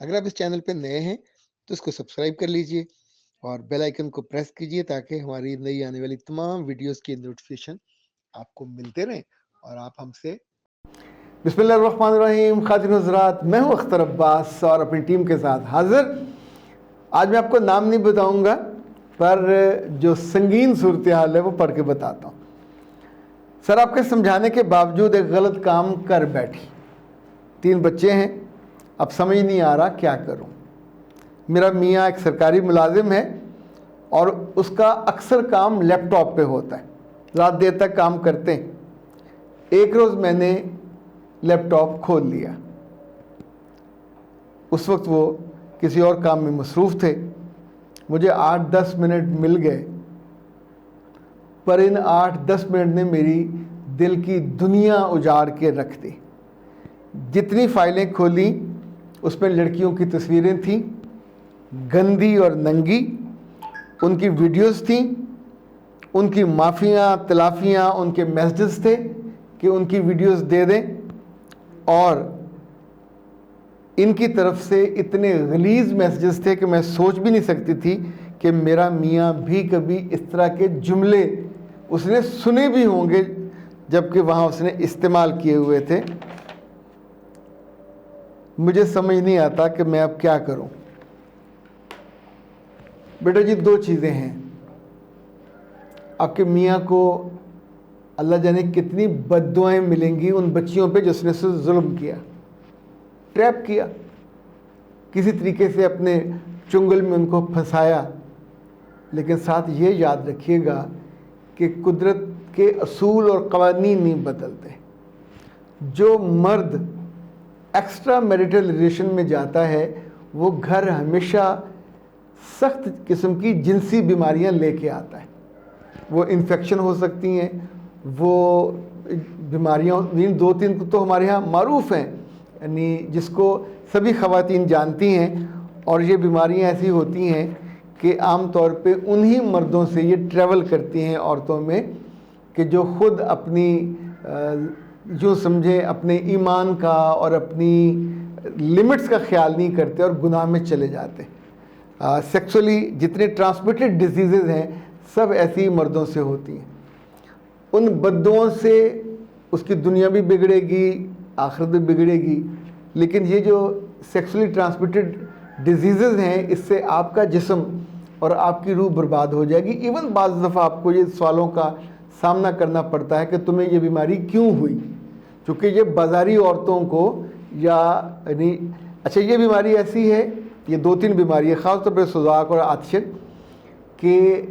اگر آپ اس چینل پہ نئے ہیں تو اس کو سبسکرائب کر لیجئے اور بیل آئیکن کو پریس کیجئے تاکہ ہماری نئی آنے والی تمام ویڈیوز کی نوٹیفیکیشن آپ کو ملتے رہیں اور آپ ہم سے بسم اللہ الرحمن الرحیم. خواتین حضرات، میں ہوں اختر عباس اور اپنی ٹیم کے ساتھ حاضر. آج میں آپ کو نام نہیں بتاؤں گا، پر جو سنگین صورتحال ہے وہ پڑھ کے بتاتا ہوں. سر آپ کے سمجھانے کے باوجود ایک غلط کام کر بیٹھی. 3 بچے ہیں، اب سمجھ نہیں آ رہا کیا کروں. میرا میاں ایک سرکاری ملازم ہے اور اس کا اکثر کام لیپ ٹاپ پہ ہوتا ہے، رات دیر تک کام کرتے ہیں. ایک روز میں نے لیپ ٹاپ کھول لیا. اس وقت وہ کسی اور کام میں مصروف تھے. مجھے 8-10 منٹ مل گئے، پر ان 8-10 منٹ نے میری دل کی دنیا اجاڑ کے رکھ دی. جتنی فائلیں کھولیں اس میں لڑکیوں کی تصویریں تھیں، گندی اور ننگی. ان کی ویڈیوز تھیں، ان کی معافیاں تلافیاں، ان کے میسیجز تھے کہ ان کی ویڈیوز دے دیں. اور ان کی طرف سے اتنے غلیظ میسیجز تھے کہ میں سوچ بھی نہیں سکتی تھی کہ میرا میاں بھی کبھی اس طرح کے جملے اس نے سنے بھی ہوں گے جبکہ وہاں اس نے استعمال کیے ہوئے تھے. مجھے سمجھ نہیں آتا کہ میں اب کیا کروں. بیٹا جی 2 چیزیں ہیں. آپ کے میاں کو اللہ جانے کتنی بد دعائیں ملیں گی ان بچیوں پہ جس نے سے ظلم کیا، ٹریپ کیا، کسی طریقے سے اپنے چنگل میں ان کو پھنسایا. لیکن ساتھ یہ یاد رکھیے گا کہ قدرت کے اصول اور قوانین نہیں بدلتے. جو مرد ایکسٹرا میریٹل ریلیشن میں جاتا ہے وہ گھر ہمیشہ سخت قسم کی جنسی بیماریاں لے کے آتا ہے. وہ انفیکشن ہو سکتی ہیں، وہ بیماریاں 2-3 تو ہمارے ہاں معروف ہیں، یعنی جس کو سبھی خواتین جانتی ہیں. اور یہ بیماریاں ایسی ہوتی ہیں کہ عام طور پہ انہی مردوں سے یہ ٹریول کرتی ہیں عورتوں میں کہ جو خود اپنی جو سمجھیں اپنے ایمان کا اور اپنی لمٹس کا خیال نہیں کرتے اور گناہ میں چلے جاتے. سیکسولی جتنے ٹرانسمیٹڈ ڈیزیزز ہیں سب ایسی مردوں سے ہوتی ہیں. ان بددعاؤں سے اس کی دنیا بھی بگڑے گی، آخرت بھی بگڑے گی. لیکن یہ جو سیکسولی ٹرانسمیٹڈ ڈیزیزز ہیں اس سے آپ کا جسم اور آپ کی روح برباد ہو جائے گی. ایون بعض دفعہ آپ کو یہ سوالوں کا سامنا کرنا پڑتا ہے کہ تمہیں یہ بیماری کیوں ہوئی، چونکہ یہ بازاری عورتوں کو یعنی اچھا یہ بیماری ایسی ہے، یہ 2-3 بیماری ہے خاص طور پہ سوزاک اور عاطشت، کہ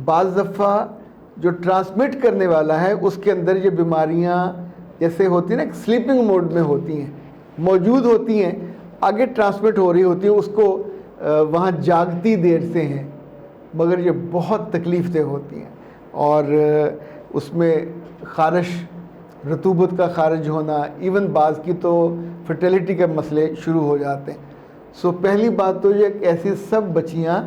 بعض دفعہ جو ٹرانسمٹ کرنے والا ہے اس کے اندر یہ بیماریاں جیسے ہوتی ہیں نا سلیپنگ موڈ میں ہوتی ہیں، موجود ہوتی ہیں، آگے ٹرانسمٹ ہو رہی ہوتی ہیں، اس کو وہاں جاگتی دیر سے ہیں، مگر یہ بہت تکلیف دہ ہوتی ہیں. اور اس میں خارش، رطوبت کا خارج ہونا، ایون بعض کی تو فرٹیلیٹی کے مسئلے شروع ہو جاتے ہیں. سو پہلی بات تو یہ کہ ایسی سب بچیاں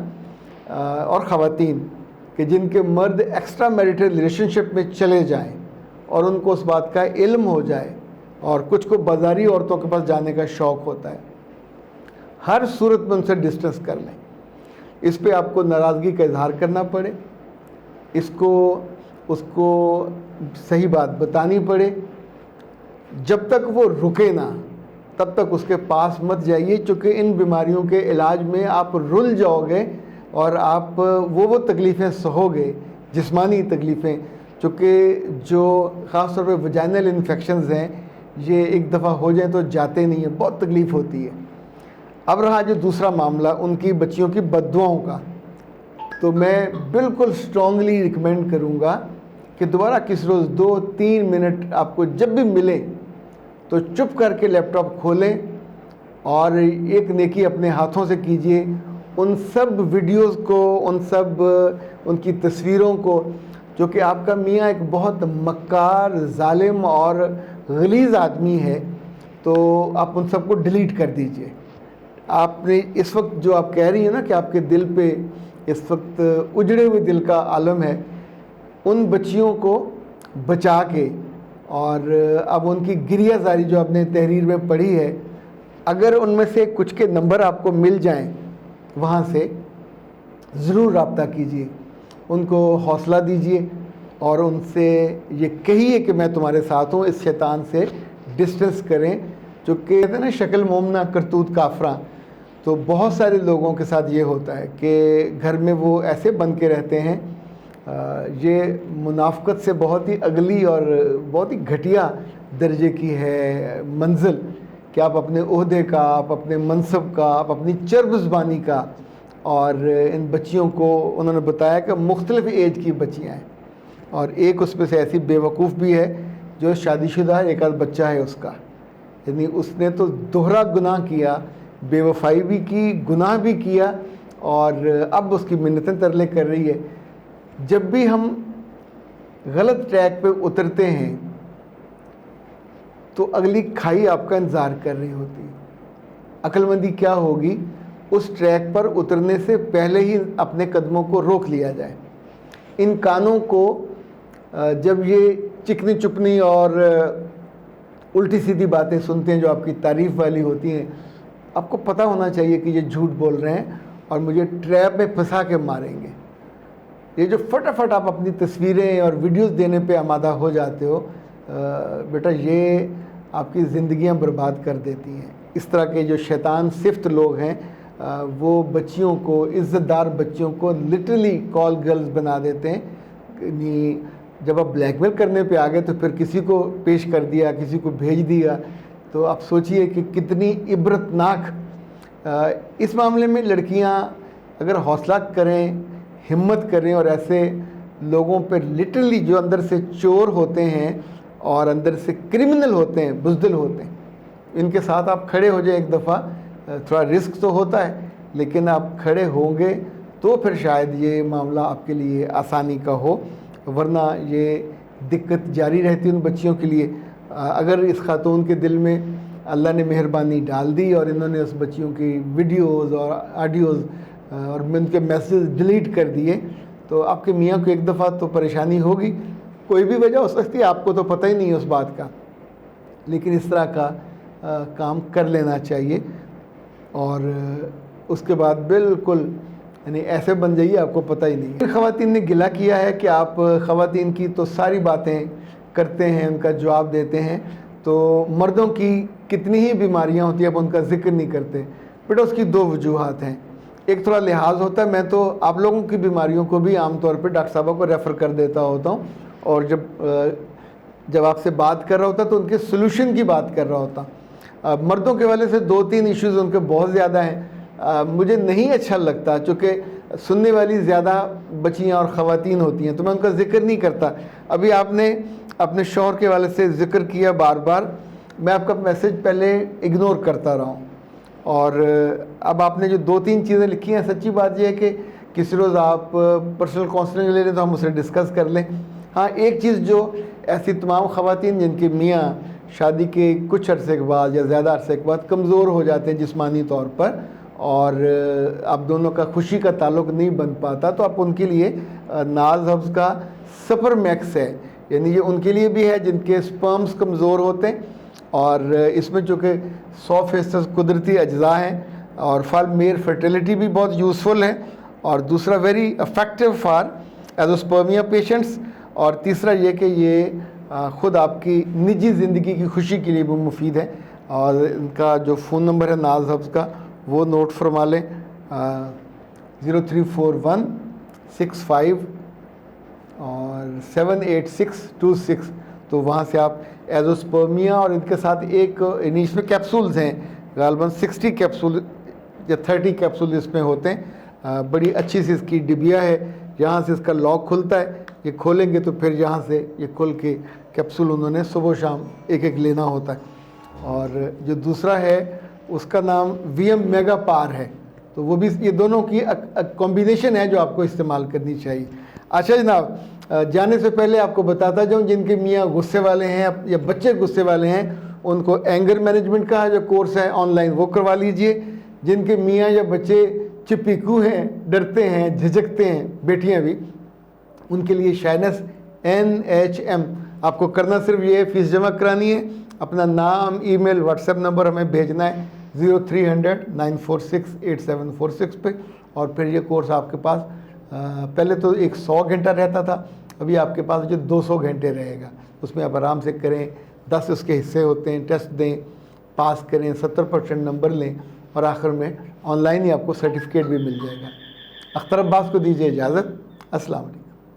اور خواتین کہ جن کے مرد ایکسٹرا میریٹل ریلیشن شپ میں چلے جائیں اور ان کو اس بات کا علم ہو جائے، اور کچھ کو بازاری عورتوں کے پاس جانے کا شوق ہوتا ہے، ہر صورت میں ان سے ڈسٹنس کر لیں. اس پہ آپ کو ناراضگی کا اظہار کرنا پڑے، اس کو صحیح بات بتانی پڑے. جب تک وہ رکے نا تب تک اس کے پاس مت جائیے، چونکہ ان بیماریوں کے علاج میں آپ رل جاؤ گے اور آپ وہ تکلیفیں سہو گے، جسمانی تکلیفیں. چونکہ جو خاص طور پہ وجائنل انفیکشنز ہیں یہ ایک دفعہ ہو جائیں تو جاتے نہیں ہیں، بہت تکلیف ہوتی ہے. اب رہا جو دوسرا معاملہ ان کی بچیوں کی بد دعاؤں کا، تو میں بالکل اسٹرانگلی ریکمینڈ کروں گا کہ دوبارہ کس روز 2-3 منٹ آپ کو جب بھی ملے تو چپ کر کے لیپ ٹاپ کھولیں اور ایک نیکی اپنے ہاتھوں سے کیجئے. ان سب ویڈیوز کو، ان کی تصویروں کو، جو کہ آپ کا میاں ایک بہت مکار، ظالم اور غلیظ آدمی ہے، تو آپ ان سب کو ڈیلیٹ کر دیجئے. آپ نے اس وقت جو آپ کہہ رہی ہیں نا کہ آپ کے دل پہ اس وقت اجڑے ہوئے دل کا عالم ہے، ان بچیوں کو بچا کے اور اب ان کی گریہ زاری جو آپ نے تحریر میں پڑھی ہے اگر ان میں سے کچھ کے نمبر آپ کو مل جائیں وہاں سے ضرور رابطہ کیجیے، ان کو حوصلہ دیجیے اور ان سے یہ کہیے کہ میں تمہارے ساتھ ہوں، اس شیطان سے ڈسٹنس کریں، جو کہ کہتے ہیں نا شکل مومنہ کرتوت کافراں۔ تو بہت سارے لوگوں کے ساتھ یہ ہوتا ہے کہ گھر میں وہ ایسے بن کے رہتے ہیں، یہ منافقت سے بہت ہی اگلی اور بہت ہی گھٹیا درجے کی ہے منزل کہ آپ اپنے عہدے کا، آپ اپنے منصب کا، آپ اپنی چرب زبانی کا، اور ان بچیوں کو انہوں نے بتایا کہ مختلف ایج کی بچیاں ہیں، اور ایک اس میں سے ایسی بے وقوف بھی ہے جو شادی شدہ ہے، ایک آدھ بچہ ہے اس کا، یعنی اس نے تو دوہرا گناہ کیا، بے وفائی بھی کی، گناہ بھی کیا، اور اب اس کی منتیں ترلے کر رہی ہے۔ جب بھی ہم غلط ٹریک پہ اترتے ہیں تو اگلی کھائی آپ کا انتظار کر رہی ہوتی ہے۔ عقل مندی کیا ہوگی؟ اس ٹریک پر اترنے سے پہلے ہی اپنے قدموں کو روک لیا جائے۔ ان کانوں کو جب یہ چکنی چپنی اور الٹی سیدھی باتیں سنتے ہیں جو آپ کی تعریف والی ہوتی ہیں، آپ کو پتہ ہونا چاہیے کہ یہ جھوٹ بول رہے ہیں اور مجھے ٹریپ میں پھنسا کے ماریں گے۔ یہ جو فٹافٹ آپ اپنی تصویریں اور ویڈیوز دینے پہ آمادہ ہو جاتے ہو، بیٹا یہ آپ کی زندگیاں برباد کر دیتی ہیں۔ اس طرح کے جو شیطان صفت لوگ ہیں وہ بچیوں کو، عزت دار بچیوں کو لٹرلی کال گرلز بنا دیتے ہیں۔ یعنی جب آپ بلیک میل کرنے پہ آ گئے تو پھر کسی کو پیش کر دیا، کسی کو بھیج دیا، تو آپ سوچئے کہ کتنی عبرتناک۔ اس معاملے میں لڑکیاں اگر حوصلہ کریں، ہمت کریں، اور ایسے لوگوں پہ لٹرلی جو اندر سے چور ہوتے ہیں اور اندر سے کرمنل ہوتے ہیں، بزدل ہوتے ہیں، ان کے ساتھ آپ کھڑے ہو جائیں ایک دفعہ، تھوڑا رسک تو ہوتا ہے لیکن آپ کھڑے ہوں گے تو پھر شاید یہ معاملہ آپ کے لیے آسانی کا ہو، ورنہ یہ دقت جاری رہتی ان بچیوں کے لیے۔ اگر اس خاتون کے دل میں اللہ نے مہربانی ڈال دی اور انہوں نے اس بچیوں کی ویڈیوز اور آڈیوز اور ان کے میسیج ڈیلیٹ کر دیے تو آپ کے میاں کو ایک دفعہ تو پریشانی ہوگی، کوئی بھی وجہ ہو سکتی ہے، آپ کو تو پتہ ہی نہیں ہے اس بات کا، لیکن اس طرح کا کام کر لینا چاہیے، اور اس کے بعد بالکل یعنی ایسے بن جائیے آپ کو پتہ ہی نہیں ہے۔ خواتین نے گلہ کیا ہے کہ آپ خواتین کی تو ساری باتیں کرتے ہیں، ان کا جواب دیتے ہیں، تو مردوں کی کتنی ہی بیماریاں ہوتی ہیں آپ ان کا ذکر نہیں کرتے۔ بیٹا اس کی دو وجوہات ہیں، ایک تھوڑا لحاظ ہوتا ہے، میں تو آپ لوگوں کی بیماریوں کو بھی عام طور پہ ڈاکٹر صاحبہ کو ریفر کر دیتا ہوتا ہوں، اور جب آپ سے بات کر رہا ہوتا تو ان کے سلوشن کی بات کر رہا ہوتا۔ مردوں کے والے سے دو تین ایشوز ان کے بہت زیادہ ہیں، مجھے نہیں اچھا لگتا چونکہ سننے والی زیادہ بچیاں اور خواتین ہوتی ہیں تو میں ان کا ذکر نہیں کرتا۔ ابھی آپ نے اپنے شوہر کے والے سے ذکر کیا بار بار، میں آپ کا میسج پہلے اگنور کرتا رہا ہوں، اور اب آپ نے جو دو تین چیزیں لکھی ہیں، سچی بات یہ ہے کہ کسی روز آپ پرسنل کاؤنسلنگ لے لیں تو ہم اسے ڈسکس کر لیں۔ ہاں ایک چیز جو ایسی تمام خواتین جن کے میاں شادی کے کچھ عرصے کے بعد یا زیادہ عرصے کے بعد کمزور ہو جاتے ہیں جسمانی طور پر، اور آپ دونوں کا خوشی کا تعلق نہیں بن پاتا، تو آپ ان کے لیے ناز ہبز کا سپر میکس ہے، یعنی یہ ان کے لیے بھی ہے جن کے سپرمز کمزور ہوتے ہیں، اور اس میں چونکہ 100% قدرتی اجزاء ہیں، اور فار میئر فرٹیلیٹی بھی بہت یوزفل ہے، اور دوسرا ویری افیکٹو فار ایزوسپرمیا پیشنٹس، اور تیسرا یہ کہ یہ خود آپ کی نجی زندگی کی خوشی کے لیے بھی مفید ہے۔ اور ان کا جو فون نمبر ہے ناز ہبز کا وہ نوٹ فرما لیں، 034165 اور 78626، تو وہاں سے آپ ایزوسپرمیا، اور ان کے ساتھ ایک اس میں کیپسولز ہیں، غالباً 60 کیپسول یا 30 کیپسول اس میں ہوتے ہیں، بڑی اچھی سی اس کی ڈبیا ہے، یہاں سے اس کا لاک کھلتا ہے، یہ کھولیں گے تو پھر یہاں سے یہ کھل کے کیپسول انہوں نے صبح و شام ایک ایک لینا ہوتا ہے۔ اور جو دوسرا ہے اس کا نام VM میگا پار ہے، تو وہ بھی یہ دونوں کی کمبینیشن ہے جو آپ کو استعمال کرنی چاہیے۔ اچھا جناب، جانے سے پہلے آپ کو بتاتا جاؤں جن کے میاں غصے والے ہیں یا بچے غصے والے ہیں ان کو اینگر مینجمنٹ کا جو کورس ہے آن لائن وہ کروا لیجئے، جن کے میاں یا بچے چپیکو ہیں، ڈرتے ہیں، جھجکتے ہیں، بیٹیاں بھی، ان کے لیے شائنس NHM آپ کو کرنا صرف یہ ہے، فیس جمع کرانی ہے، اپنا نام، ای میل، واٹس ایپ نمبر ہمیں بھیجنا ہے، 0300-946-8746 پہ. اور پھر یہ کورس آپ کے پاس پہلے تو 100 گھنٹہ رہتا تھا, ابھی آپ کے پاس جو 200 گھنٹے رہے گا. اس میں آپ آرام سے کریں, 10 اس کے حصے ہوتے ہیں, ٹیسٹ دیں, پاس کریں, 70% نمبر لیں, اور آخر میں آن لائن ہی آپ کو سرٹیفکیٹ بھی مل جائے گا. اختر عباس کو دیجیے اجازت. السلام علیکم.